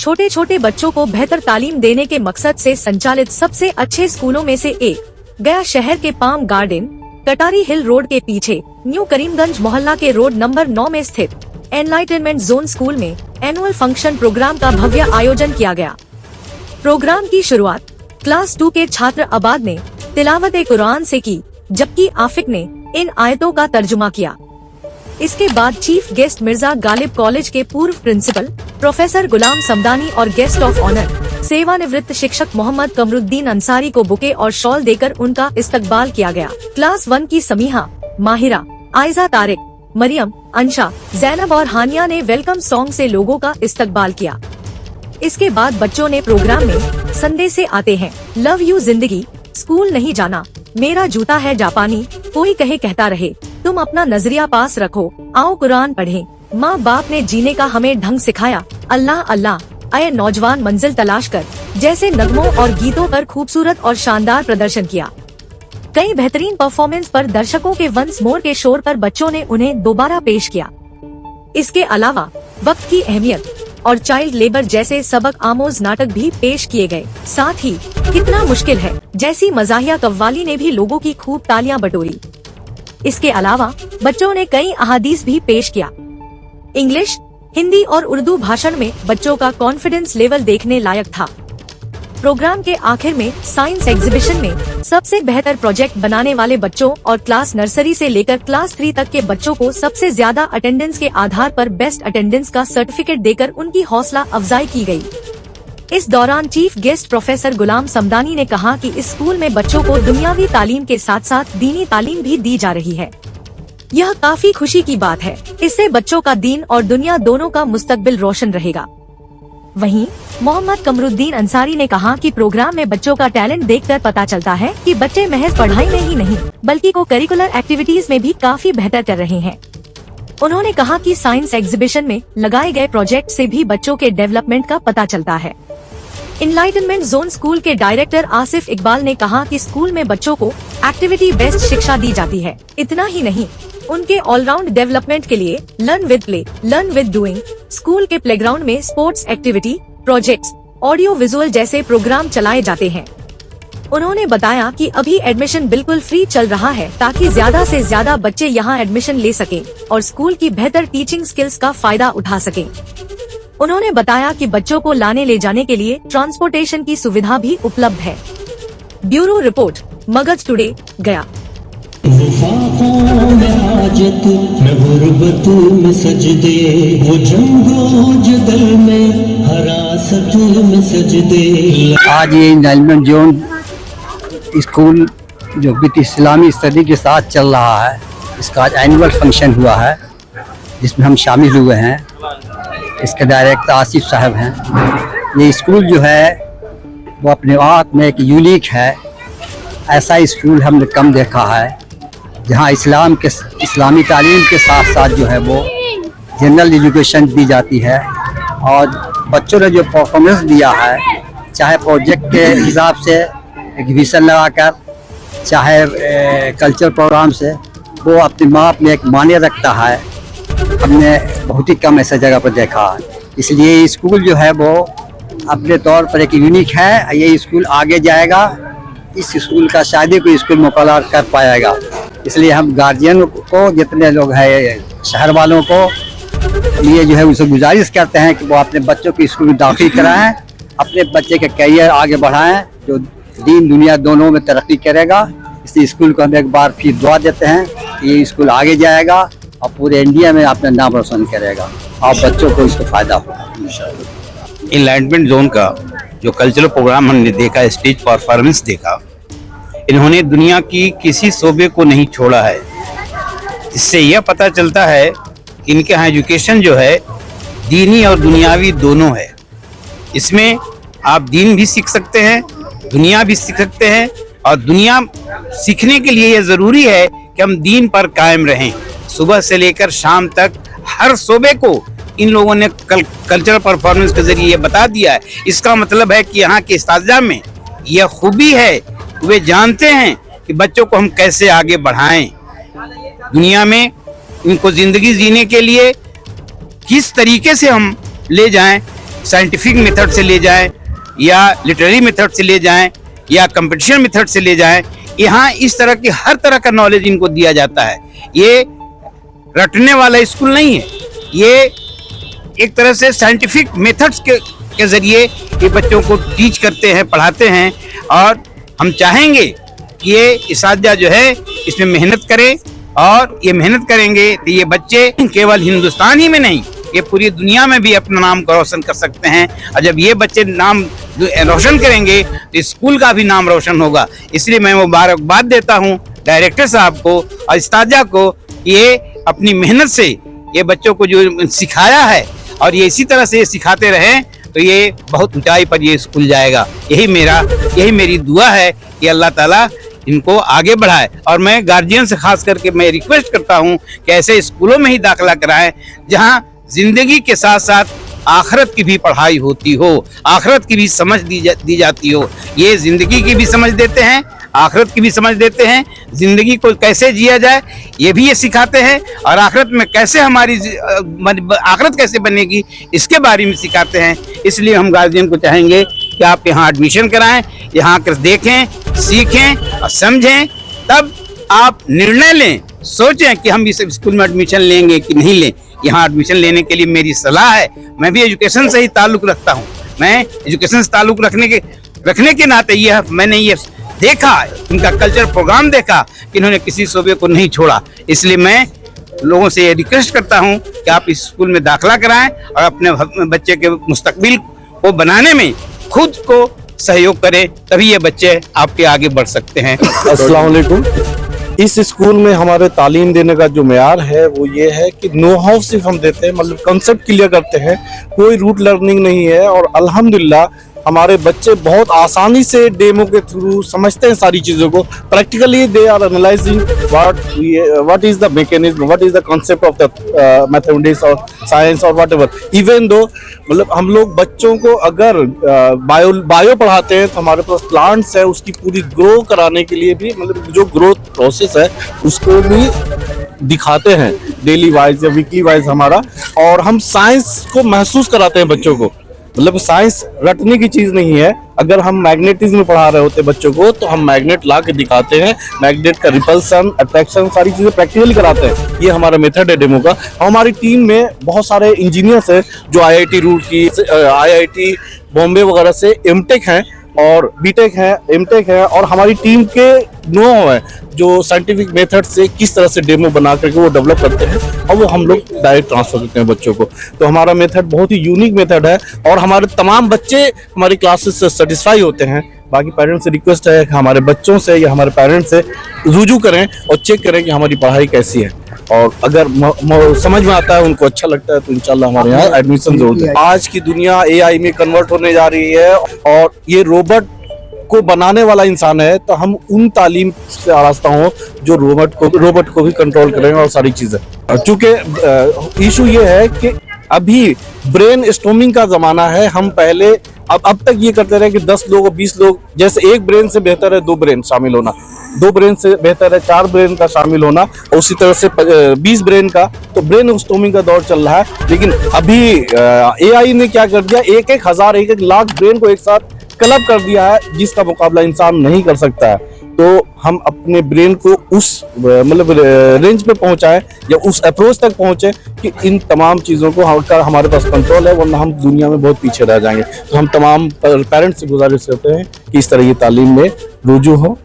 छोटे छोटे बच्चों को बेहतर तालीम देने के मकसद से संचालित सबसे अच्छे स्कूलों में से एक गया शहर के पाम गार्डन कटारी हिल रोड के पीछे न्यू करीमगंज मोहल्ला के रोड नंबर 9 में स्थित एनलाइटनमेंट जोन स्कूल में एनुअल फंक्शन प्रोग्राम का भव्य आयोजन किया गया। प्रोग्राम की शुरुआत क्लास 2 के छात्र अबाद ने तिलावत कुरान से की, जबकि आफिक ने इन आयतों का तर्जुमा किया। इसके बाद chief guest Mirza Ghalib college के पूर्व प्रिंसिपल प्रोफेसर गुलाम समदानी और गेस्ट ऑफ ऑनर सेवानिवृत्त शिक्षक मोहम्मद कमरुद्दीन अंसारी को बुके और शॉल देकर उनका इस्तकबाल किया गया। क्लास 1 की समीहा, माहिरा, आयजा, तारिक, मरियम, अंशा, जैनब और हानिया ने वेलकम सॉन्ग से लोगों का इस्तकबाल किया। इसके बाद बच्चों ने प्रोग्राम में संदेशे आते हैं, लव यू जिंदगी, स्कूल नहीं जाना, मेरा जूता है जापानी, कोई कहे कहता रहे, तुम अपना नजरिया पास रखो, आओ कुरान पढ़ें, माँ बाप ने जीने का हमें ढंग सिखाया, अल्लाह अल्लाह, आए नौजवान मंजिल तलाश कर जैसे नगमों और गीतों पर खूबसूरत और शानदार प्रदर्शन किया। कई बेहतरीन परफॉर्मेंस पर दर्शकों के वंस मोर के शोर पर बच्चों ने उन्हें दोबारा पेश किया। इसके अलावा वक्त की अहमियत और चाइल्ड लेबर जैसे सबक आमोज नाटक भी पेश किए गए। साथ ही कितना मुश्किल है जैसी मजाहिया कव्वाली ने भी लोगों की खूब तालियां बटोरी। इसके अलावा बच्चों ने कई अहादीस भी पेश किया। इंग्लिश, हिंदी और उर्दू भाषण में बच्चों का कॉन्फिडेंस लेवल देखने लायक था। प्रोग्राम के आखिर में साइंस एग्जीबिशन में सबसे बेहतर प्रोजेक्ट बनाने वाले बच्चों और क्लास नर्सरी से लेकर क्लास 3 तक के बच्चों को सबसे ज्यादा अटेंडेंस के आधार पर बेस्ट अटेंडेंस का सर्टिफिकेट देकर उनकी हौसला अफजाई की गई। इस दौरान चीफ गेस्ट प्रोफेसर गुलाम समदानी ने कहा कि इस स्कूल में बच्चों को दुनियावी तालीम के साथ साथ दीनी तालीम भी दी जा रही है। यह काफी खुशी की बात है। इससे बच्चों का दीन और दुनिया दोनों का मुस्तकबिल रोशन रहेगा। वहीं मोहम्मद कमरुद्दीन अंसारी ने कहा कि प्रोग्राम में बच्चों का टैलेंट देखकर पता चलता है कि बच्चे महज पढ़ाई में ही नहीं बल्कि को करिकुलर एक्टिविटीज में भी काफी बेहतर कर रहे हैं। उन्होंने कहा कि साइंस एग्जीबिशन में लगाए गए प्रोजेक्ट से भी बच्चों के डेवलपमेंट का पता चलता है। एनलाइटनमेंट जोन स्कूल के डायरेक्टर आसिफ इकबाल ने कहा कि स्कूल में बच्चों को एक्टिविटी बेस्ड शिक्षा दी जाती है। इतना ही नहीं, उनके ऑलराउंड डेवलपमेंट के लिए learn with play, learn with doing, school के प्लेग्राउंड में sports activity, projects, audio visual जैसे प्रोग्राम चलाए जाते हैं। उन्होंने बताया कि अभी एडमिशन बिल्कुल फ्री चल रहा है ताकि ज्यादा से ज्यादा बच्चे यहां एडमिशन ले सकें और स्कूल की बेहतर टीचिंग स्किल्स का फायदा उठा सकें। उन्होंने बताया कि बच्चों को लाने ले जाने के लिए ट्रांसपोर्टेशन की सुविधा भी उपलब्ध है। ब्यूरो रिपोर्ट, मगध टुडे, गया। आज ये एनलाइटनमेंट जोन स्कूल जो विद इस्लामी स्टडी के साथ चल रहा है, इसका आज एनुअल फंक्शन हुआ है जिसमें हम शामिल हुए हैं। इसके डायरेक्टर आसिफ साहब हैं। ये स्कूल जो है वो अपने आप में एक यूनिक है। ऐसा स्कूल हमने कम देखा है जहाँ इस्लामी तालीम के साथ साथ जो है वो जनरल एजुकेशन दी जाती है। और बच्चों ने जो परफॉर्मेंस दिया है, चाहे प्रोजेक्ट के हिसाब से एग्जीबिशन लगाकर, चाहे कल्चर प्रोग्राम से, वो अपने माप में एक मान्य रखता है। हमने बहुत ही कम ऐसा जगह पर देखा है। इसलिए स्कूल जो है वो अपने तौर पर एक यूनिक है। ये स्कूल आगे जाएगा, इस स्कूल का शायद ही कोई स्कूल मुकाबला कर पाएगा। इसलिए हम गार्जियन को, जितने लोग हैं शहर वालों को, ये जो है उनसे गुजारिश करते हैं कि वो अपने बच्चों को स्कूल में दाखिल कराएं, अपने बच्चे का करियर आगे बढ़ाएं जो दीन दुनिया दोनों में तरक्की करेगा। इसलिए स्कूल को हम एक बार फिर दुआ देते हैं कि ये स्कूल आगे जाएगा और पूरे इंडिया में अपना नाम रोशन करेगा और बच्चों को इसको फायदा होगा। एनलाइटनमेंट जोन का जो कल्चरल प्रोग्राम हमने देखा, स्टेज परफॉर्मेंस देखा, इन्होंने दुनिया की किसी शोबे को नहीं छोड़ा है। इससे यह पता चलता है कि इनके यहाँ एजुकेशन जो है दीनी और दुनियावी दोनों है। इसमें आप दीन भी सीख सकते हैं, दुनिया भी सीख सकते हैं। और दुनिया सीखने के लिए यह ज़रूरी है कि हम दीन पर कायम रहें। सुबह से लेकर शाम तक हर शोबे को इन लोगों ने कल्चरल परफॉर्मेंस के जरिए ये बता दिया है। इसका मतलब है कि यहाँ के इस्ताज़ा में यह खूबी है, वे जानते हैं कि बच्चों को हम कैसे आगे बढ़ाएं, दुनिया में इनको ज़िंदगी जीने के लिए किस तरीके से हम ले जाएं। साइंटिफिक मेथड से ले जाएं या लिटरेरी मेथड से ले जाएं या कंपटीशन मेथड से ले जाएं, यहाँ इस तरह की हर तरह का नॉलेज इनको दिया जाता है। ये रटने वाला स्कूल नहीं है, ये एक तरह से साइंटिफिक मेथड्स के जरिए ये बच्चों को टीच करते हैं, पढ़ाते हैं। और हम चाहेंगे कि ये इस्तिजा जो है इसमें मेहनत करें, और ये मेहनत करेंगे तो ये बच्चे केवल हिंदुस्तान ही में नहीं, ये पूरी दुनिया में भी अपना नाम को रोशन कर सकते हैं। और जब ये बच्चे नाम रोशन करेंगे तो स्कूल का भी नाम रोशन होगा। इसलिए मैं मुबारकबाद देता हूँ डायरेक्टर साहब को और इस्तिजा को, ये अपनी मेहनत से ये बच्चों को जो सिखाया है और ये इसी तरह से सिखाते रहें तो ये बहुत ऊंचाई पर ये स्कूल जाएगा। यही मेरी दुआ है कि अल्लाह ताला इनको आगे बढ़ाए। और मैं गार्जियन से खास करके मैं रिक्वेस्ट करता हूँ कि ऐसे स्कूलों में ही दाखिला कराएं जहाँ जिंदगी के साथ साथ आखिरत की भी पढ़ाई होती हो, आखिरत की भी समझ दी जाती हो। ये जिंदगी की भी समझ देते हैं, आखिरत की भी समझ देते हैं, जिंदगी को कैसे जिया जाए ये भी ये सिखाते हैं, और आखिरत में कैसे हमारी आखिरत कैसे बनेगी इसके बारे में सिखाते हैं। इसलिए हम गार्जियन को चाहेंगे कि आप यहाँ एडमिशन कराएं, यहाँ आकर देखें, सीखें और समझें, तब आप निर्णय लें, सोचें कि हम इस स्कूल में एडमिशन लेंगे कि नहीं लें। यहाँ एडमिशन लेने के लिए मेरी सलाह है, मैं भी एजुकेशन से ही ताल्लुक़ रखता हूँ, मैं एजुकेशन से ताल्लुक़ रखने के नाते मैंने ये देखा, इनका कल्चर प्रोग्राम देखा कि इन्होंने किसी शोबे को नहीं छोड़ा। इसलिए मैं लोगों से ये रिक्वेस्ट करता हूँ कि आप इस स्कूल में दाखिला कराएं और अपने बच्चे के मुस्तकबिल को बनाने में खुद को सहयोग करें, तभी ये बच्चे आपके आगे बढ़ सकते हैं। अस्सलाम वालेकुम। इस स्कूल में हमारे तालीम देने का जो मेयार है वो ये है कि नो हाउ सिर्फ हम देते हैं, मतलब कंसेप्ट क्लियर करते हैं, कोई रूट लर्निंग नहीं है। और अल्हम्दुलिल्लाह हमारे बच्चे बहुत आसानी से डेमो के थ्रू समझते हैं सारी चीज़ों को। Practically they are analysing what is the mechanism, what is the concept of the mathematics और साइंस और व्हाट एवर। इवन दो मतलब हम लोग बच्चों को अगर बायो पढ़ाते हैं तो हमारे पास प्लांट्स है, उसकी पूरी ग्रो कराने के लिए भी मतलब जो ग्रोथ प्रोसेस है उसको भी दिखाते हैं डेली वाइज या वीकली वाइज हमारा। और हम साइंस को महसूस कराते हैं बच्चों को, मतलब साइंस रटने की चीज नहीं है। अगर हम मैग्नेटिज्म में पढ़ा रहे होते बच्चों को तो हम मैग्नेट ला के दिखाते हैं, मैग्नेट का रिपल्सन, अट्रैक्शन, सारी चीजें प्रैक्टिकली कराते हैं। ये हमारा मेथड है डेमो का। हमारी टीम में बहुत सारे इंजीनियर्स हैं जो IIT रुड़की, IIT बॉम्बे वगैरह से एमटेक हैं और बीटेक है, एमटेक है। और हमारी टीम के नो है जो साइंटिफिक मेथड से किस तरह से डेमो बना करके वो डेवलप करते हैं और वो हम लोग डायरेक्ट ट्रांसफर करते हैं बच्चों को। तो हमारा मेथड बहुत ही यूनिक मेथड है और हमारे तमाम बच्चे हमारी क्लासेस से सेटिस्फाई होते हैं। बाकी पेरेंट्स से रिक्वेस्ट है कि हमारे बच्चों से या हमारे पेरेंट्स से रुजू करें और चेक करें कि हमारी पढ़ाई कैसी है, और अगर समझ में आता है, उनको अच्छा लगता है तो इंशाल्लाह हमारे यहाँ एडमिशन जरूर दें। आज की दुनिया AI में कन्वर्ट होने जा रही है और ये रोबोट को बनाने वाला इंसान है, तो हम उन तालीम से आरास्ता हो जो रोबोट को भी कंट्रोल करें और सारी चीजें। चूंकि इशू ये है कि अभी ब्रेन स्टॉर्मिंग का जमाना है। हम पहले अब तक ये करते रहे कि 10 लोग 20 लोग, जैसे एक ब्रेन से बेहतर है 2 ब्रेन शामिल होना, 2 ब्रेन से बेहतर है 4 ब्रेन का शामिल होना, और उसी तरह से 20 ब्रेन का। तो ब्रेन स्टॉर्मिंग का दौर चल रहा है। लेकिन अभी AI ने क्या कर दिया, 1,000 1,00,000 ब्रेन को एक साथ क्लब कर दिया है, जिसका मुकाबला इंसान नहीं कर सकता है। तो हम अपने ब्रेन को उस मतलब रेंज पे पहुंचाएं या उस अप्रोच तक पहुंचे कि इन तमाम चीज़ों को हमारे पास कंट्रोल है, वरना हम दुनिया में बहुत पीछे रह जाएंगे। तो हम तमाम पेरेंट्स से गुजारिश करते हैं कि इस तरह की तालीम में रुजू हो।